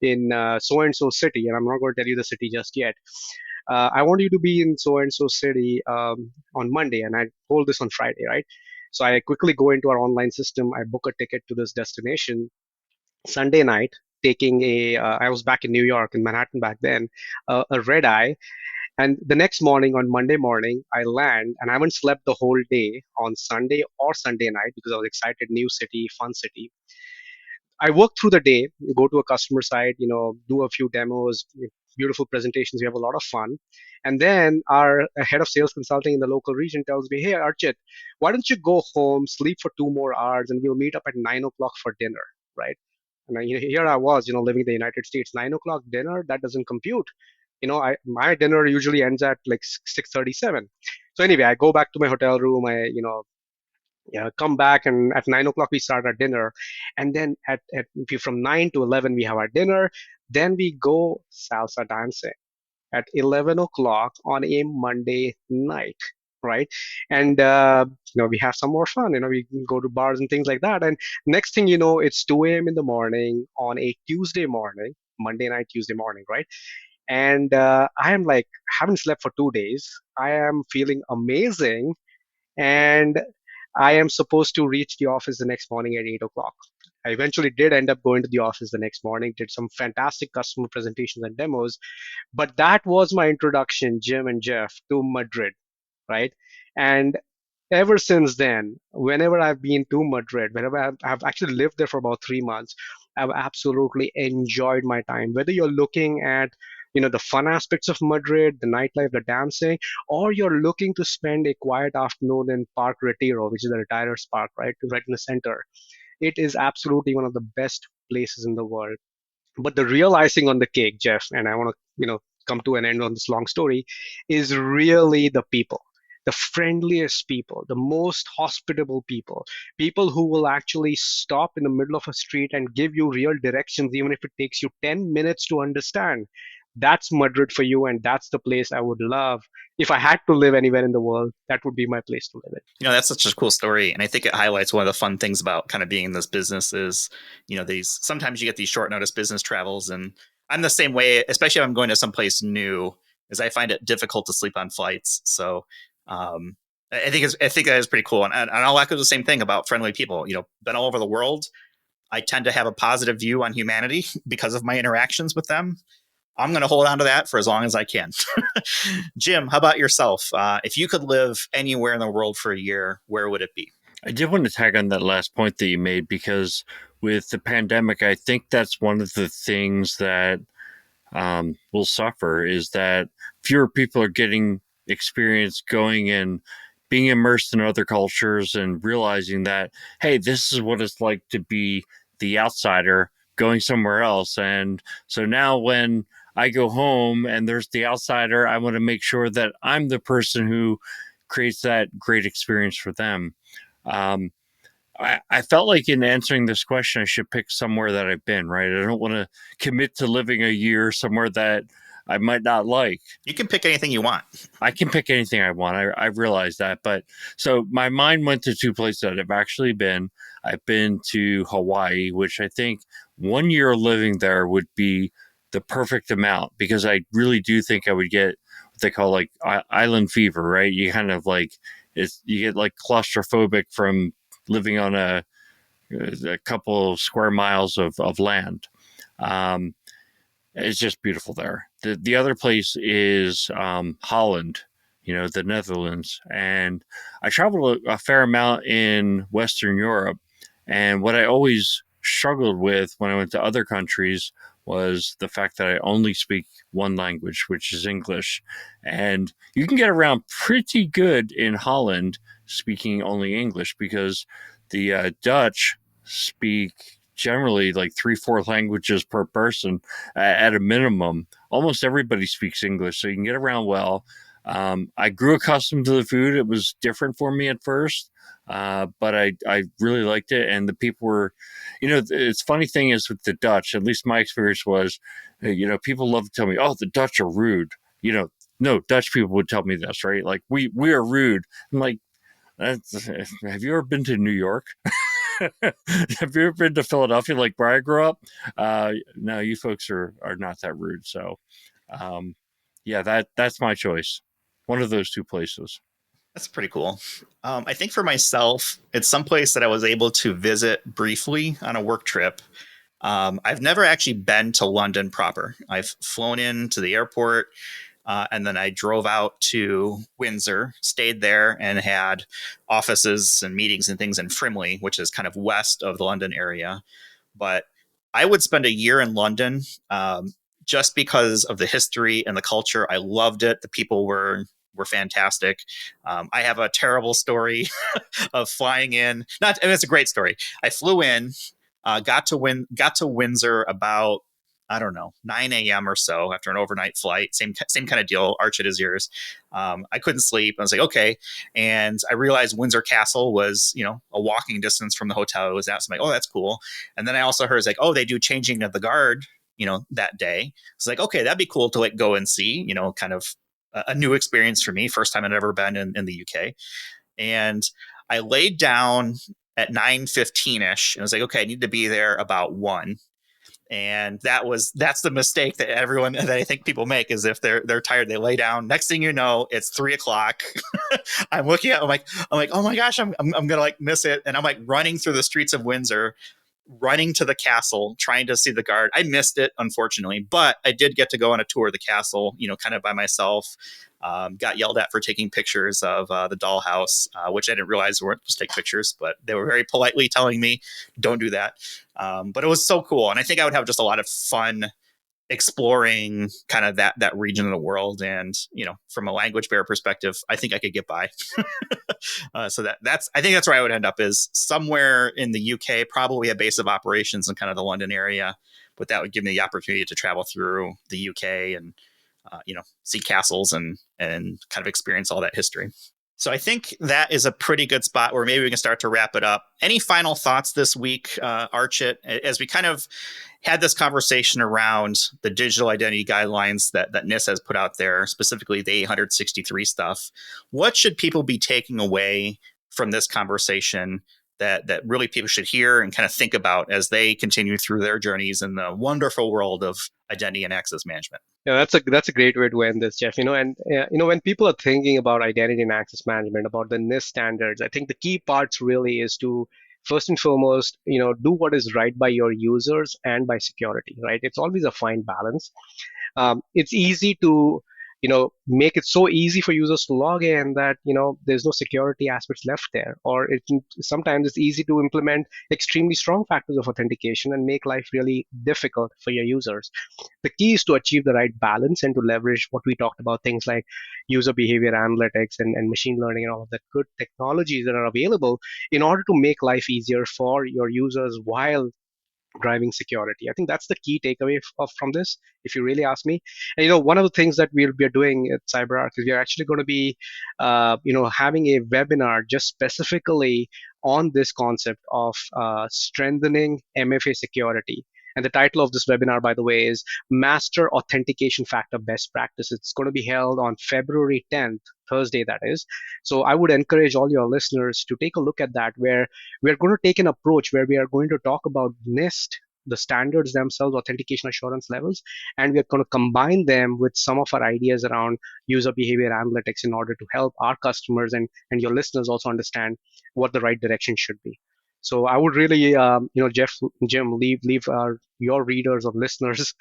in so and so city, and I'm not going to tell you the city just yet. I want you to be in so and so city on Monday, and I told this on Friday, right? So I quickly go into our online system. I book a ticket to this destination Sunday night. Taking I was back in New York, in Manhattan back then, a red eye. And the next morning, on Monday morning, I land, and I haven't slept the whole day on Sunday or Sunday night because I was excited. New city, fun city. I work through the day, go to a customer site, do a few demos, beautiful presentations. We have a lot of fun. And then our head of sales consulting in the local region tells me, "Hey, Archit, why don't you go home, sleep for 2 more hours, and we'll meet up at 9 o'clock for dinner," right? And here I was, living in the United States, 9 o'clock dinner, that doesn't compute. My dinner usually ends at like 6:37. So anyway, I go back to my hotel room. I yeah, come back, and at 9 o'clock we start our dinner, and then from 9 to 11 we have our dinner. Then we go salsa dancing at 11 o'clock on a Monday night, right? And we have some more fun. We go to bars and things like that. And next thing you know, it's 2 a.m. in the morning on a Tuesday morning, Monday night, Tuesday morning, right? And I am like, haven't slept for 2 days. I am feeling amazing, and I am supposed to reach the office the next morning at 8 o'clock. I eventually did end up going to the office the next morning, did some fantastic customer presentations and demos. But that was my introduction, Jim and Jeff, to Madrid, right? And ever since then, whenever I've been to Madrid, whenever I've actually lived there for about 3 months, I've absolutely enjoyed my time. Whether you're looking at the fun aspects of Madrid, the nightlife, the dancing, or you're looking to spend a quiet afternoon in Park Retiro, which is a retirers park, right in the center. It is absolutely one of the best places in the world. But the real icing on the cake, Jeff, and I want to, come to an end on this long story, is really the people. The friendliest people, the most hospitable people, people who will actually stop in the middle of a street and give you real directions, even if it takes you 10 minutes to understand. That's Madrid for you, and that's the place I would love. If I had to live anywhere in the world, that would be my place to live in. That's such a cool story, and I think it highlights one of the fun things about kind of being in this business is, these sometimes you get these short notice business travels, and I'm the same way, especially if I'm going to someplace new, is I find it difficult to sleep on flights. So I think that is pretty cool, and I'll echo the same thing about friendly people. Been all over the world. I tend to have a positive view on humanity because of my interactions with them. I'm going to hold on to that for as long as I can. Jim, how about yourself? If you could live anywhere in the world for a year, where would it be? I did want to tag on that last point that you made, because with the pandemic, I think that's one of the things that will suffer, is that fewer people are getting experience going and being immersed in other cultures and realizing that, hey, this is what it's like to be the outsider going somewhere else. And so now when I go home and there's the outsider, I want to make sure that I'm the person who creates that great experience for them. I felt like in answering this question, I should pick somewhere that I've been, right? I don't want to commit to living a year somewhere that I might not like. You can pick anything you want. I can pick anything I want. I realize that. But so my mind went to two places that I've actually been. I've been to Hawaii, which I think 1 year living there would be the perfect amount, because I really do think I would get what they call like island fever, right? You kind of like, you get like claustrophobic from living on a couple of square miles of land. It's just beautiful there. The other place is Holland, the Netherlands. And I traveled a fair amount in Western Europe. And what I always struggled with when I went to other countries was the fact that I only speak one language, which is English. And you can get around pretty good in Holland speaking only English, because the Dutch speak generally like 3-4 languages per person at a minimum. Almost everybody speaks English, so you can get around well. I grew accustomed to the food. It was different for me at first, but I really liked it. And the people were, it's funny thing is with the Dutch, at least my experience was, people love to tell me, oh, the Dutch are rude. No, Dutch people would tell me this, right? Like we are rude. I'm like, have you ever been to New York? Have you ever been to Philadelphia, like where I grew up? No, you folks are not that rude. So, um, yeah, that's my choice. One of those two places. That's pretty cool. I think for myself, it's someplace that I was able to visit briefly on a work trip. I've never actually been to London proper. I've flown into the airport, and then I drove out to Windsor, stayed there, and had offices and meetings and things in Frimley, which is kind of west of the London area. But I would spend a year in London, just because of the history and the culture. I loved it. The people were fantastic. I have a terrible story of flying in. Not, I mean, it's a great story. I flew in, got to Windsor about, I don't know, 9 a.m. or so after an overnight flight. Same kind of deal. Archit is yours. I couldn't sleep. I was like, okay, and I realized Windsor Castle was, a walking distance from the hotel I was at. So I'm like, oh, that's cool. And then I also heard, like, oh, they do changing of the guard, that day. It's like, okay, that'd be cool to like go and see. Kind of a new experience for me. First time I'd ever been in the UK. And I laid down at 9:15ish and I was like, okay, I need to be there about 1. And that's the mistake that everyone, that I think people make, is if they're tired, they lay down. Next thing you know, it's 3 o'clock. I'm looking at, I'm like, oh my gosh, I'm gonna like miss it. And I'm like running through the streets of Windsor, running to the castle, trying to see the guard. I missed it, unfortunately, but I did get to go on a tour of the castle, kind of by myself. Got yelled at for taking pictures of the dollhouse, which I didn't realize we weren't supposed to take pictures, but they were very politely telling me, don't do that. But it was so cool. And I think I would have just a lot of fun exploring kind of that region of the world. And, from a language barrier perspective, I think I could get by. So I think that's where I would end up, is somewhere in the UK, probably a base of operations in kind of the London area. But that would give me the opportunity to travel through the UK and, see castles and kind of experience all that history. So I think that is a pretty good spot where maybe we can start to wrap it up. Any final thoughts this week, Archit, as we kind of had this conversation around the digital identity guidelines that NIST has put out there, specifically the 863 stuff? What should people be taking away from this conversation that really people should hear and kind of think about as they continue through their journeys in the wonderful world of identity and access management? Yeah, that's a great way to end this, Jeff. And when people are thinking about identity and access management, about the NIST standards, I think the key parts really is to first and foremost, do what is right by your users and by security, right? It's always a fine balance. It's easy to make it so easy for users to log in that there's no security aspects left there, or sometimes it's easy to implement extremely strong factors of authentication and make life really difficult for your users. The key is to achieve the right balance and to leverage what we talked about, things like user behavior analytics and machine learning and all of that good technologies that are available in order to make life easier for your users while driving security. I think that's the key takeaway from this, if you really ask me. And one of the things that we'll be doing at CyberArk is we're actually going to be, having a webinar just specifically on this concept of strengthening MFA security. And the title of this webinar, by the way, is Master Authentication Factor Best Practice. It's going to be held on February 10th, Thursday, that is. So I would encourage all your listeners to take a look at that, where we're going to take an approach where we are going to talk about NIST, the standards themselves, authentication assurance levels, and we're going to combine them with some of our ideas around user behavior analytics in order to help our customers and your listeners also understand what the right direction should be. So I would really, Jim, leave your readers or listeners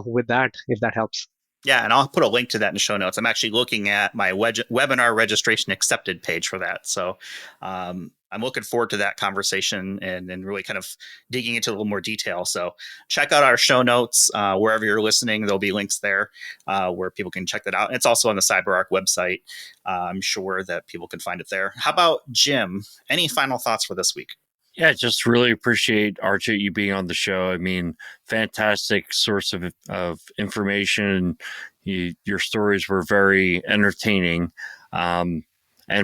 with that, if that helps. Yeah, and I'll put a link to that in the show notes. I'm actually looking at my webinar registration accepted page for that. So I'm looking forward to that conversation and really kind of digging into a little more detail. So check out our show notes wherever you're listening. There'll be links there where people can check that out. And it's also on the CyberArk website. I'm sure that people can find it there. How about Jim? Any final thoughts for this week? Yeah, just really appreciate, Archie, you being on the show. I mean, fantastic source of information. Your stories were very entertaining. And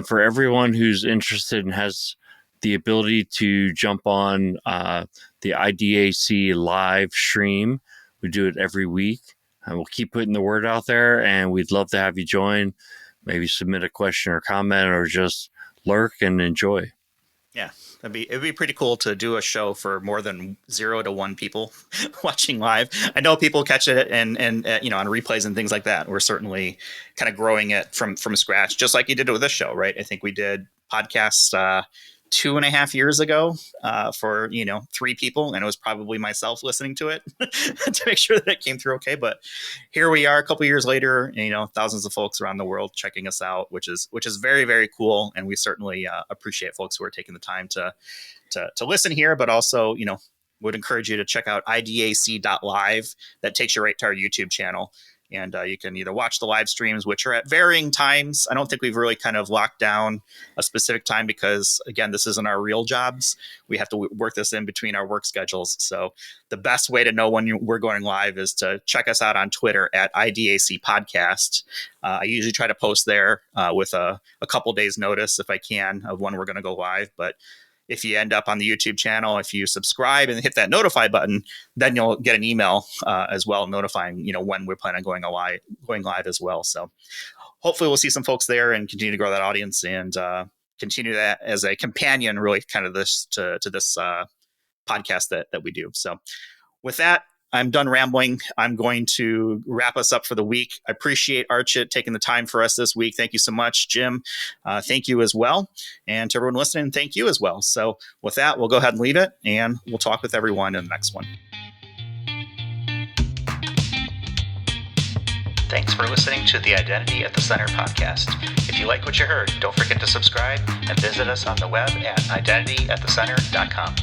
for everyone who's interested and has the ability to jump on the IDAC live stream, we do it every week. And we'll keep putting the word out there, and we'd love to have you join. Maybe submit a question or comment or just lurk and enjoy. Yeah, it'd be pretty cool to do a show for more than 0 to 1 people watching live. I know people catch it and on replays and things like that. We're certainly kind of growing it from scratch, just like you did with this show, right? I think we did podcasts 2.5 years ago for 3 people, and it was probably myself listening to it to make sure that it came through okay. But here we are a couple years later, and, thousands of folks around the world checking us out, which is very, very cool, and we certainly appreciate folks who are taking the time to listen here, but also would encourage you to check out idac.live. That takes you right to our YouTube channel. And you can either watch the live streams, which are at varying times. I don't think we've really kind of locked down a specific time because, again, this isn't our real jobs. We have to work this in between our work schedules. So the best way to know when we're going live is to check us out on Twitter at IDAC Podcast. I usually try to post there with a couple days notice if I can of when we're going to go live. But if you end up on the YouTube channel, if you subscribe and hit that notify button, then you'll get an email as well notifying when we're planning on going live as well. So hopefully we'll see some folks there and continue to grow that audience and continue that as a companion, really, kind of this to this podcast that we do. So with that, I'm done rambling. I'm going to wrap us up for the week. I appreciate Archit taking the time for us this week. Thank you so much, Jim. Thank you as well. And to everyone listening, thank you as well. So with that, we'll go ahead and leave it, and we'll talk with everyone in the next one. Thanks for listening to the Identity at the Center podcast. If you like what you heard, don't forget to subscribe and visit us on the web at identityatthecenter.com.